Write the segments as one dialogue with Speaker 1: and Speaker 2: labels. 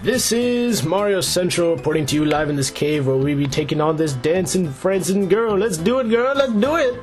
Speaker 1: This is Mario Central reporting to you live in this cave where we'll be taking on this dancing, prancing girl. Let's do it, girl, let's do it!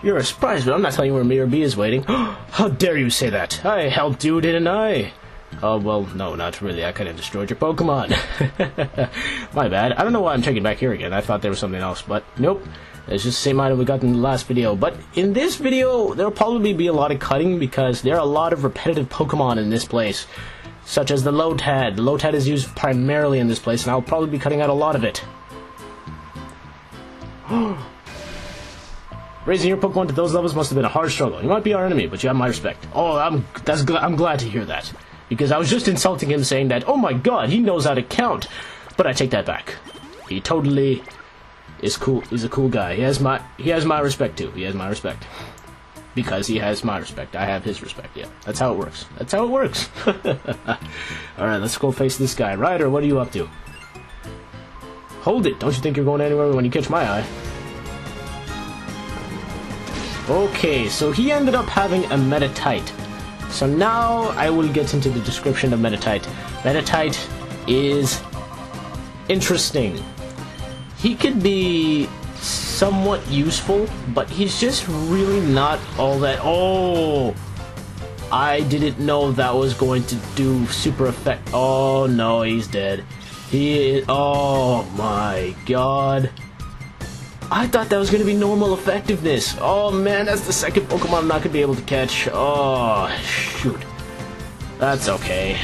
Speaker 1: You're a surprise, but I'm not telling you where Mirror B is waiting. How dare you say that? I helped you, didn't I? Oh, well, no, not really. I kind of destroyed your Pokemon. My bad. I don't know why I'm checking back here again. I thought there was something else, but nope. It's just the same item we got in the last video. But in this video, there'll probably be a lot of cutting because there are a lot of repetitive Pokemon in this place, such as the Lotad. The Lotad is used primarily in this place, and I'll probably be cutting out a lot of it. Raising your Pokemon to those levels must have been a hard struggle. You might be our enemy, but you have my respect. Oh, I'm glad to hear that. Because I was just insulting him saying that, oh my god, he knows how to count. But I take that back. He totally is cool. He's a cool guy. He has my respect too. He has my respect. Because he has my respect. I have his respect, yeah. That's how it works. That's how it works. Alright, let's go face this guy. Ryder, what are you up to? Hold it. Don't you think you're going anywhere when you catch my eye? Okay, so he ended up having a Meditite. So now I will get into the description of Meditite. Meditite is interesting. He could be somewhat useful, but he's just really not all that. Oh! I didn't know that was going to do super effect. Oh no, he's dead. He is. Oh my god. I thought that was going to be normal effectiveness. Oh man, that's the second Pokemon I'm not going to be able to catch. Oh, shoot. That's okay.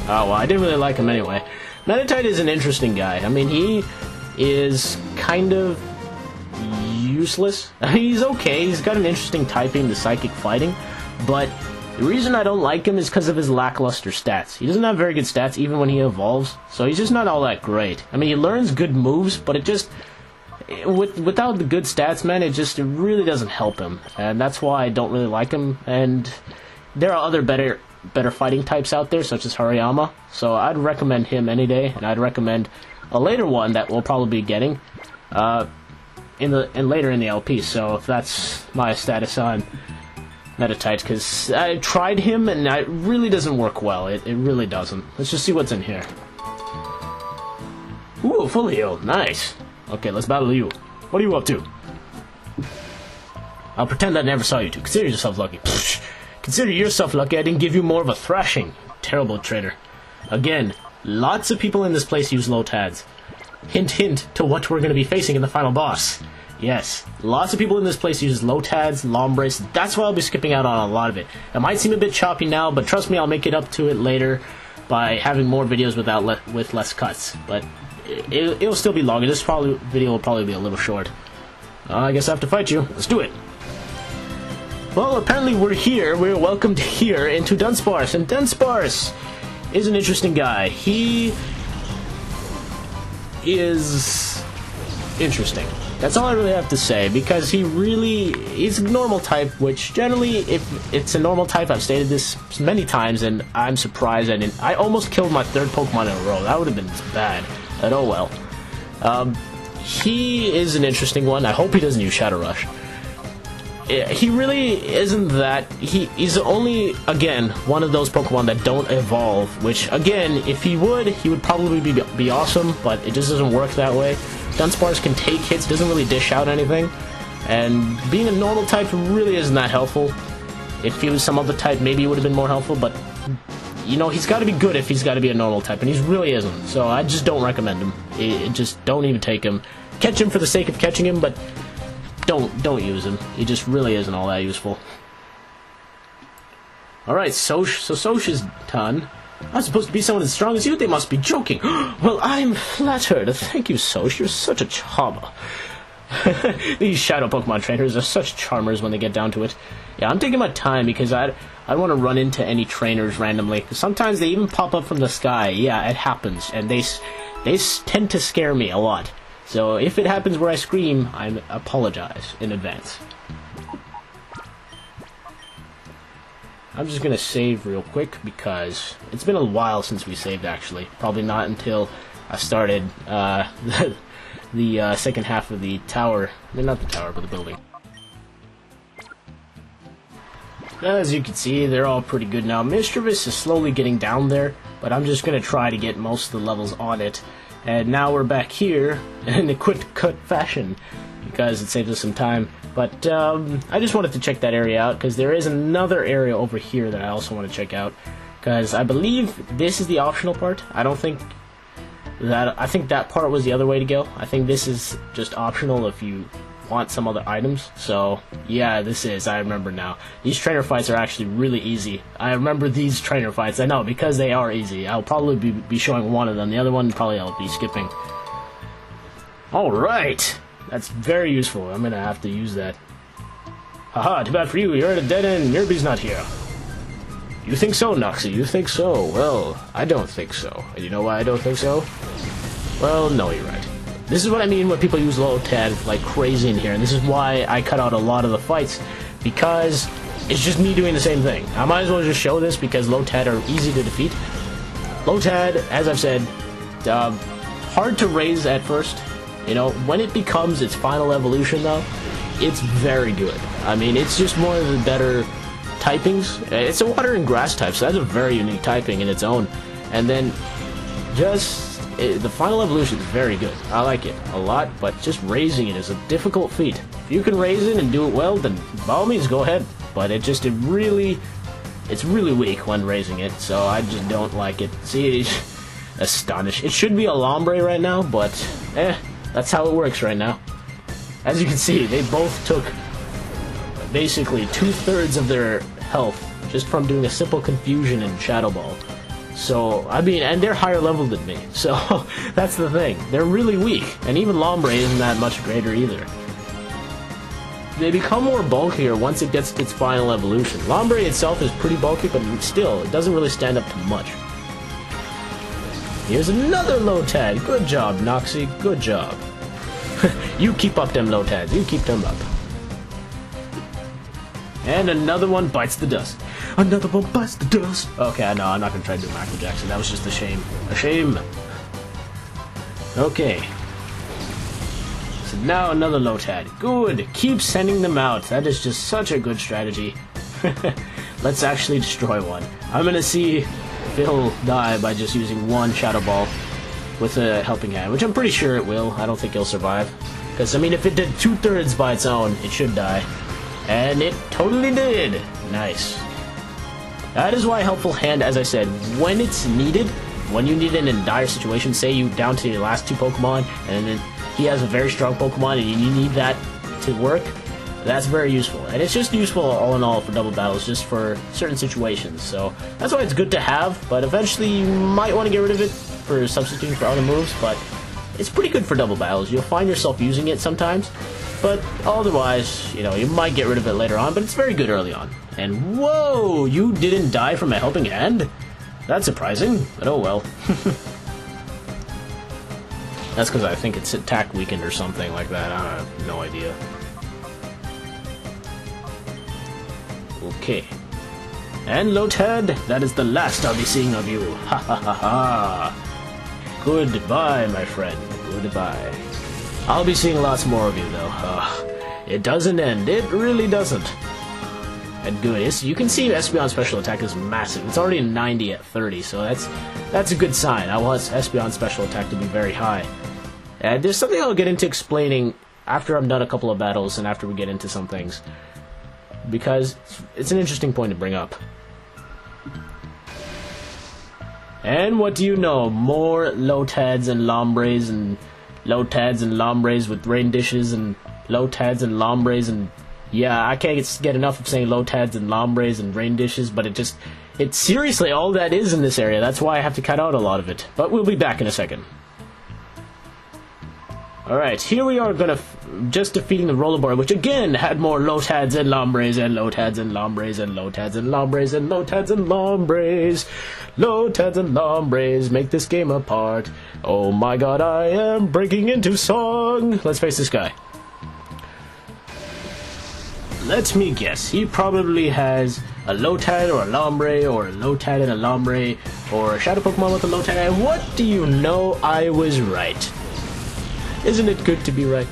Speaker 1: Oh well, I didn't really like him anyway. Meditite is an interesting guy. I mean, he is kind of useless. I mean, he's okay. He's got an interesting typing, the Psychic Fighting. But the reason I don't like him is because of his lackluster stats. He doesn't have very good stats even when he evolves. So he's just not all that great. I mean, he learns good moves, but it just... Without the good stats, man, it really doesn't help him, and that's why I don't really like him. And there are other better fighting types out there, such as Hariyama. So I'd recommend him any day, and I'd recommend a later one that we'll probably be getting later in the LP. So that's my status on Meditite, because I tried him and it really doesn't work well. It really doesn't. Let's just see what's in here. Ooh, fully healed, nice. Okay, let's battle you. What are you up to? I'll pretend I never saw you two. Consider yourself lucky. Psh, consider yourself lucky I didn't give you more of a thrashing. Terrible traitor. Again, lots of people in this place use Lotads. Hint, hint to what we're going to be facing in the final boss. Yes, lots of people in this place use Lotads, Lombres. That's why I'll be skipping out on a lot of it. It might seem a bit choppy now, but trust me, I'll make it up to it later by having more videos with less cuts. But it'll still be longer. This video will probably be a little short. I guess I have to fight you. Let's do it. Well, apparently we're here. We're welcomed here into Dunsparce, and Dunsparce is an interesting guy. He is interesting. That's all I really have to say, because he's a normal type, which generally, if it's a normal type, I've stated this many times, and I'm surprised I almost killed my third Pokemon in a row. That would have been bad. But oh well. He is an interesting one. I hope he doesn't use Shadow Rush. He really isn't that... He's only, again, one of those Pokemon that don't evolve, which, again, if he would probably be awesome, but it just doesn't work that way. Dunsparce can take hits, doesn't really dish out anything, and being a normal type really isn't that helpful. If he was some other type, maybe it would have been more helpful, but... You know, he's got to be good if he's got to be a normal type, and he really isn't. So I just don't recommend him. Just don't even take him. Catch him for the sake of catching him, but don't use him. He just really isn't all that useful. Alright, so Soch is done. I'm supposed to be someone as strong as you? They must be joking. Well, I'm flattered. Thank you, Soch. You're such a charmer. These shadow Pokemon trainers are such charmers when they get down to it. Yeah, I'm taking my time because I don't want to run into any trainers randomly. Sometimes they even pop up from the sky. Yeah, it happens, and they tend to scare me a lot. So if it happens where I scream, I apologize in advance. I'm just gonna save real quick because it's been a while since we saved. Actually, probably not until I started the second half of the tower. I mean, not the tower, but the building. As you can see, they're all pretty good now. Mischievous is slowly getting down there, but I'm just going to try to get most of the levels on it. And now we're back here in a quick-cut fashion, because it saves us some time. But I just wanted to check that area out, because there is another area over here that I also want to check out. Because I believe this is the optional part. I think that part was the other way to go. I think this is just optional if you want some other items. So yeah, I remember now. These trainer fights are actually really easy. I remember these trainer fights. I know, because they are easy. I'll probably be showing one of them. The other one probably I'll be skipping. Alright, that's very useful. I'm gonna have to use that. Haha, too bad for you. You're at a dead end. Mirby's not here. You think so, Noxie? You think so? Well, I don't think so. And you know why I don't think so? Well, no, you're right. This is what I mean when people use Lotad like crazy in here, and this is why I cut out a lot of the fights, because it's just me doing the same thing. I might as well just show this because Lotad are easy to defeat. Lotad, as I've said, hard to raise at first. You know, when it becomes its final evolution, though, it's very good. I mean, it's just one of the better typings. It's a water and grass type, so that's a very unique typing in its own. And then the final evolution is very good. I like it a lot, but just raising it is a difficult feat. If you can raise it and do it well, then by all means go ahead. But it's really weak when raising it, so I just don't like it. See, astonished. It should be a lombre right now, but that's how it works right now. As you can see, they both took basically 2/3 of their health just from doing a simple confusion in Shadow Ball. So, I mean, and they're higher level than me, so that's the thing. They're really weak, and even Lombre isn't that much greater either. They become more bulkier once it gets to its final evolution. Lombre itself is pretty bulky, but still, it doesn't really stand up to much. Here's another Lotad. Good job, Noxie. Good job. You keep up them Lotads. You keep them up. And another one bites the dust. Another one bites the dust. Okay, no, I'm not going to try to do Michael Jackson. That was just a shame. A shame. Okay. So now another Lotad. Good. Keep sending them out. That is just such a good strategy. Let's actually destroy one. I'm going to see if he'll die by just using one Shadow Ball with a helping hand, which I'm pretty sure it will. I don't think he'll survive. Because, I mean, if it did 2/3 by its own, it should die. And it totally did. Nice. That is why Helpful Hand, as I said, when it's needed, when you need it in a dire situation, say you down to your last 2 Pokemon, and then he has a very strong Pokemon, and you need that to work, that's very useful. And it's just useful all in all for double battles, just for certain situations. So that's why it's good to have, but eventually you might want to get rid of it for substituting for other moves, but it's pretty good for double battles. You'll find yourself using it sometimes. But otherwise, you know, you might get rid of it later on, but it's very good early on. And whoa, you didn't die from a helping hand? That's surprising, but oh well. That's because I think it's attack weakened or something like that. I have no idea. Okay. And Lotad, that is the last I'll be seeing of you. Ha ha ha ha. Goodbye, my friend. Goodbye. I'll be seeing lots more of you, though. It doesn't end. It really doesn't. And good. You can see Espeon Special Attack is massive. It's already 90 at 30, so that's a good sign. I want Espeon Special Attack to be very high. And there's something I'll get into explaining after I'm done a couple of battles and after we get into some things. Because it's an interesting point to bring up. And what do you know? More Lotads and Lombres and Lotads and Lombres with rain dishes and Lotads and Lombres and yeah, I can't get enough of saying Lotads and Lombres and rain dishes, but it's seriously all that is in this area. That's why I have to cut out a lot of it. But we'll be back in a second. Alright, here we are just defeating the rollerboard, which again had more Lotads and Lombres and Lotads and Lombres and Lotads and Lombres and Lotads and Lombres. Lotads and Lombres make this game apart. Oh my god, I am breaking into song. Let's face this guy. Let me guess, he probably has a Lotad or a Lombre or a Lotad and a Lombre or a Shadow Pokemon with a Lotad. And what do you know? I was right. Isn't it good to be right?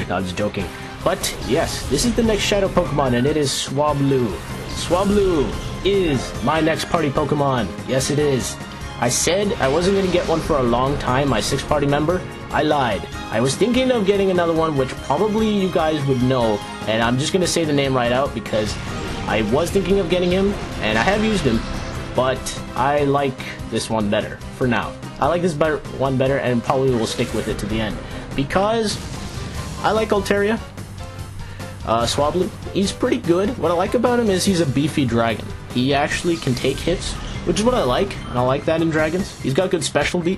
Speaker 1: No, I'm just joking. But yes, this is the next shadow Pokemon, and it is Swablu. Swablu is my next party Pokemon. Yes, it is. I said I wasn't going to get one for a long time, my 6th party member. I lied. I was thinking of getting another one, which probably you guys would know, and I'm just going to say the name right out because I was thinking of getting him, and I have used him, but I like this one better for now. I like this one better, and probably will stick with it to the end because I like Altaria. Swablu, he's pretty good. What I like about him is he's a beefy dragon. He actually can take hits, which is what I like, and I like that in dragons. He's got good specialty,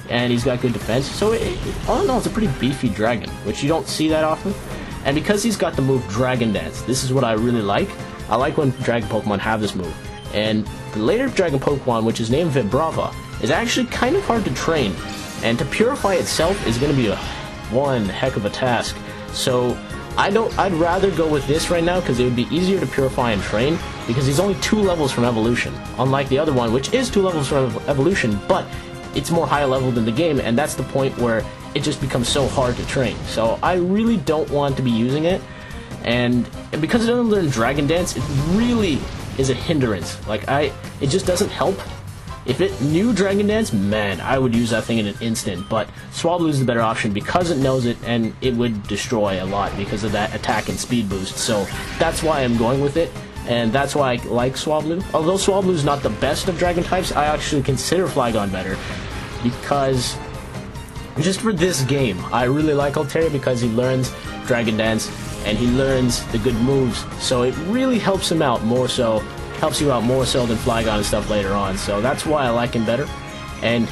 Speaker 1: and he's got good defense, so all in all, it's a pretty beefy dragon, which you don't see that often. And because he's got the move Dragon Dance, this is what I really like. I like when dragon Pokemon have this move. And the later dragon Pokemon, which is named Vibrava, is actually kind of hard to train, and to purify itself is going to be one heck of a task. So I'd rather go with this right now because it would be easier to purify and train because he's only 2 levels from evolution, unlike the other one, which is 2 levels from evolution, but it's more higher level than the game, and that's the point where it just becomes so hard to train. So I really don't want to be using it, and because it doesn't learn Dragon Dance, it really is a hindrance. Like, it just doesn't help. If it knew Dragon Dance, man, I would use that thing in an instant, but Swablu is the better option because it knows it, and it would destroy a lot because of that attack and speed boost, so that's why I'm going with it, and that's why I like Swablu. Although Swablu is not the best of dragon types, I actually consider Flygon better, because just for this game, I really like Altaria because he learns Dragon Dance, and he learns the good moves, so it really helps him out more so. Helps you out more so than Flygon and stuff later on, so that's why I like him better. And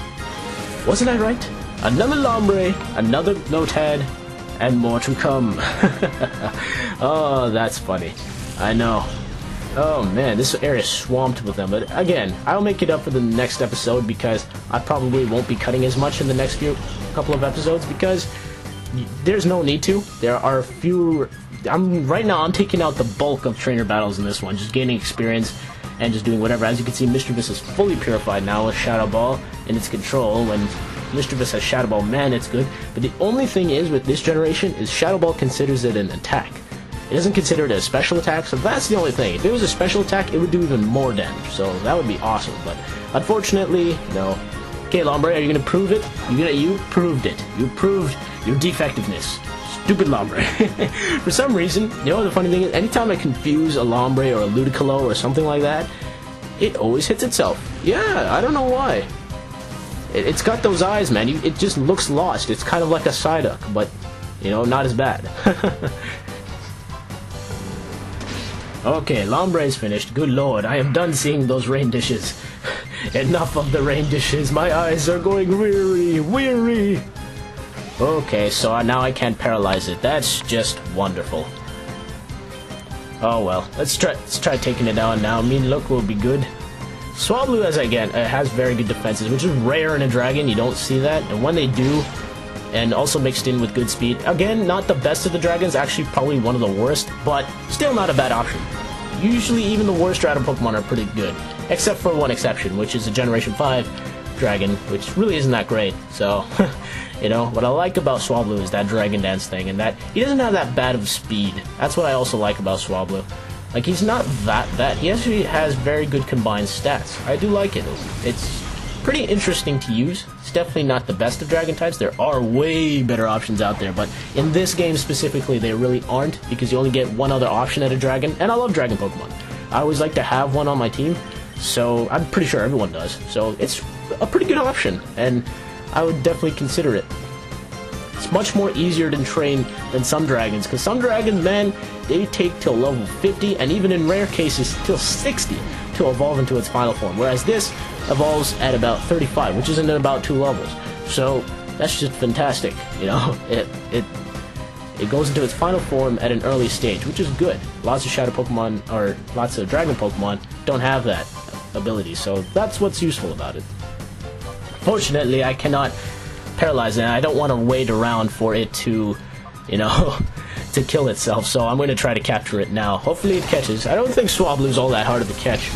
Speaker 1: wasn't I right? Another Lombre, another Lotad, and more to come. Oh, that's funny. I know. Oh man, this area is swamped with them, but again, I'll make it up for the next episode because I probably won't be cutting as much in the next couple of episodes because there's no need to. There are a few. Right now I'm taking out the bulk of trainer battles in this one, just gaining experience and just doing whatever. As you can see, Mischievous is fully purified now with Shadow Ball in its control. When Mischievous has Shadow Ball, man, it's good. But the only thing is with this generation is Shadow Ball considers it an attack. It doesn't consider it a special attack, so that's the only thing. If it was a special attack, it would do even more damage, so that would be awesome. But unfortunately, no. Okay, Lombre, are you gonna prove it? You proved it. You proved your defectiveness. Stupid Lombre. For some reason, you know the funny thing is, anytime I confuse a Lombre or a Ludicolo or something like that, it always hits itself. Yeah, I don't know why. It's got those eyes, man. It just looks lost. It's kind of like a Psyduck, but, you know, not as bad. Okay, Lombre is finished. Good lord, I am done seeing those rain dishes. Enough of the rain dishes. My eyes are going weary. Okay, so now I can't paralyze it. That's just wonderful. Oh well, let's try taking it down now. Mean look will be good. Swablu, has very good defenses, which is rare in a dragon. You don't see that, and when they do, and also mixed in with good speed. Again, not the best of the dragons. Actually, probably one of the worst, but still not a bad option. Usually, even the worst dragon Pokemon are pretty good, except for one exception, which is a Generation 5 dragon, which really isn't that great. So. You know, what I like about Swablu is that Dragon Dance thing, and that he doesn't have that bad of speed. That's what I also like about Swablu. Like, he's not that bad. He actually has very good combined stats. I do like it. It's pretty interesting to use. It's definitely not the best of Dragon types. There are way better options out there, but in this game specifically, they really aren't, because you only get one other option at a Dragon, and I love Dragon Pokemon. I always like to have one on my team, so I'm pretty sure everyone does. So it's a pretty good option, and I would definitely consider it. It's much more easier to train than some dragons, because some dragons, man, they take till level 50, and even in rare cases, till 60 to evolve into its final form, whereas this evolves at about 35, which is in about 2 levels. So that's just fantastic, you know. It goes into its final form at an early stage, which is good. Lots of Shadow Pokemon, or lots of Dragon Pokemon, don't have that ability, so that's what's useful about it. Fortunately, I cannot paralyze it, and I don't want to wait around for it to, you know, to kill itself, so I'm going to try to capture it now. Hopefully it catches. I don't think Swablu's all that hard to catch,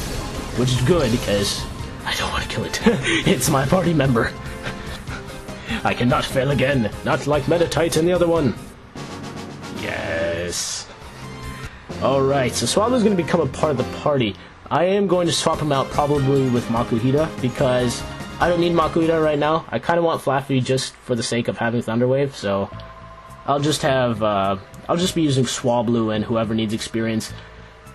Speaker 1: which is good, because I don't want to kill it. It's my party member. I cannot fail again, not like Meditite and the other one. Yes. Alright, so Swablu's going to become a part of the party. I am going to swap him out probably with Makuhita, because I don't need Makuhita right now. I kind of want Flaffy just for the sake of having Thunderwave, so I'll just have, I'll just be using Swablu and whoever needs experience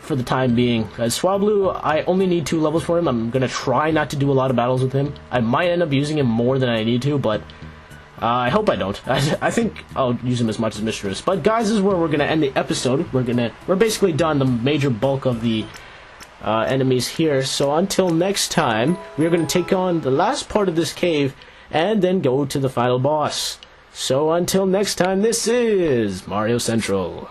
Speaker 1: for the time being. As Swablu, I only need 2 levels for him. I'm going to try not to do a lot of battles with him. I might end up using him more than I need to, but I hope I don't. I think I'll use him as much as Mistress. But guys, this is where we're going to end the episode. We're basically done the major bulk of the enemies here. So until next time, we're going to take on the last part of this cave and then go to the final boss. So until next time, this is Mario Central.